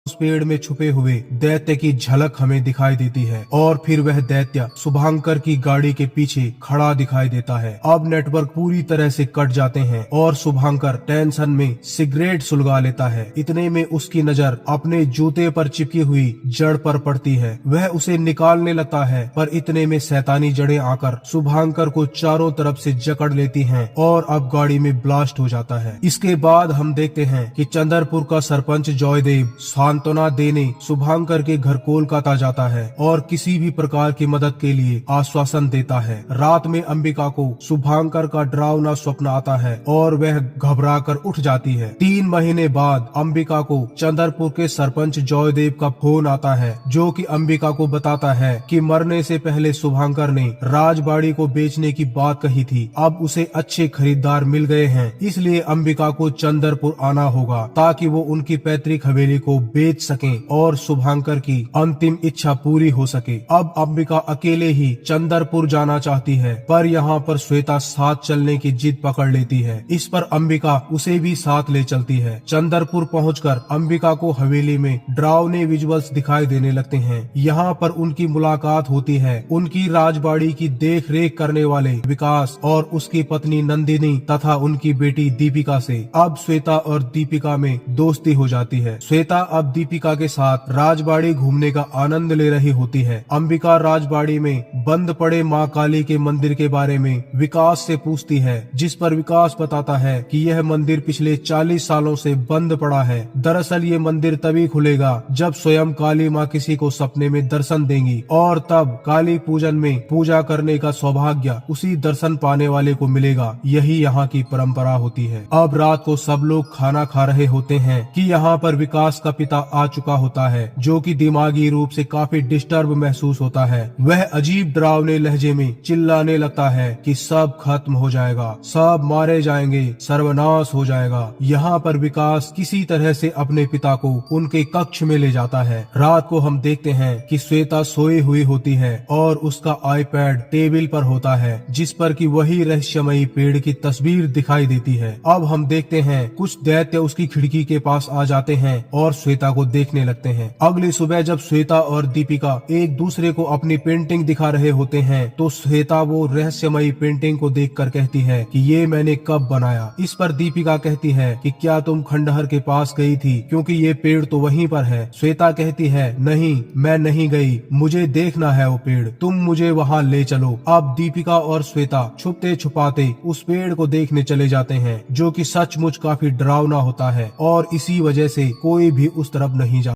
उस पेड़ में छुपे हुए दैत्य की झलक हमें दिखाई देती है और फिर वह दैत्य शुभांकर की गाड़ी के पीछे खड़ा दिखाई देता है। अब नेटवर्क पूरी तरह से कट जाते हैं और शुभांकर टेंशन में सिगरेट सुलगा लेता है। इतने में उसकी नजर अपने जूते पर चिपकी हुई जड़ पर पड़ती है। वह उसे निकालने लगता है पर इतने में शैतानी जड़ें आकर शुभांकर को चारों तरफ से जकड़ लेती हैं और अब गाड़ी में ब्लास्ट हो जाता है। इसके बाद हम देखते हैं कि चंद्रपुर का सरपंच जॉयदेव सांत्वना देने शुभांकर के घर कोलकाता जाता है और किसी भी प्रकार की मदद के लिए आश्वासन देता है। रात में अंबिका को शुभांकर का डरावना स्वप्न आता है और वह घबराकर उठ जाती है। 3 महीने बाद अंबिका को चंद्रपुर के सरपंच जॉयदेव का फोन आता है, जो कि अंबिका को बताता है कि मरने से पहले शुभांकर ने राजबाड़ी को बेचने की बात कही थी। अब उसे अच्छे खरीदार मिल गए हैं, इसलिए अंबिका को चंद्रपुर आना होगा ताकि वो उनकी पैतृक हवेली को बेच सकें और शुभांकर की अंतिम इच्छा पूरी हो सके। अब अंबिका अकेले ही चंद्रपुर जाना चाहती है, पर यहाँ पर श्वेता साथ चलने की जिद पकड़ लेती है। इस पर अंबिका उसे भी साथ ले चलती है। चंद्रपुर पहुंचकर अंबिका को हवेली में डरावने विजुअल्स दिखाई देने लगते हैं। यहाँ पर उनकी मुलाकात होती है उनकी राजबाड़ी की देख रेख करने वाले विकास और उसकी पत्नी नंदिनी तथा उनकी बेटी दीपिका से। अब श्वेता और दीपिका में दोस्ती हो जाती है। श्वेता अब दीपिका के साथ राजबाड़ी घूमने का आनंद ले रही होती है। अंबिका राजबाड़ी में बंद पड़े माँ काली के मंदिर के बारे में विकास से पूछती है, जिस पर विकास बताता है कि यह मंदिर पिछले 40 सालों से बंद पड़ा है। दरअसल ये मंदिर तभी खुलेगा जब स्वयं काली माँ किसी को सपने में दर्शन देंगी और तब काली पूजन में पूजा करने का सौभाग्य उसी दर्शन पाने वाले को मिलेगा। यही यहाँ की परंपरा होती है। अब रात को सब लोग खाना खा रहे होते हैं कि यहाँ पर विकास का पिता आ चुका होता है, जो कि दिमागी रूप से काफी डिस्टर्ब महसूस होता है। वह अजीब डरावने लहजे में चिल्लाने लगता है कि सब खत्म हो जाएगा, सब मारे जाएंगे, सर्वनाश हो जाएगा। यहाँ पर विकास किसी तरह से अपने पिता को उनके कक्ष में ले जाता है। रात को हम देखते हैं कि श्वेता सोई हुई होती है और उसका आईपैड टेबल पर होता है, जिस पर कि वही रहस्यमयी पेड़ की तस्वीर दिखाई देती है। अब हम देखते हैं कुछ दैत्य उसकी खिड़की के पास आ जाते हैं और श्वेता को देखने लगते हैं। अगली सुबह जब श्वेता और दीपिका एक दूसरे को अपनी पेंटिंग दिखा रहे होते हैं तो श्वेता वो रहस्यमयी पेंटिंग को देखकर कहती है कि ये मैंने कब बनाया। इस पर दीपिका कहती है कि क्या तुम खंडहर के पास गई थी, क्योंकि ये पेड़ तो वहीं पर है। श्वेता कहती है नहीं, मैं नहीं गई, मुझे देखना है वो पेड़, तुम मुझे वहाँ ले चलो। अब दीपिका और श्वेता छुपते छुपाते उस पेड़ को देखने चले जाते हैं, जो कि सचमुच काफी डरावना होता है और इसी वजह से कोई भी उस तरफ नहीं जाता।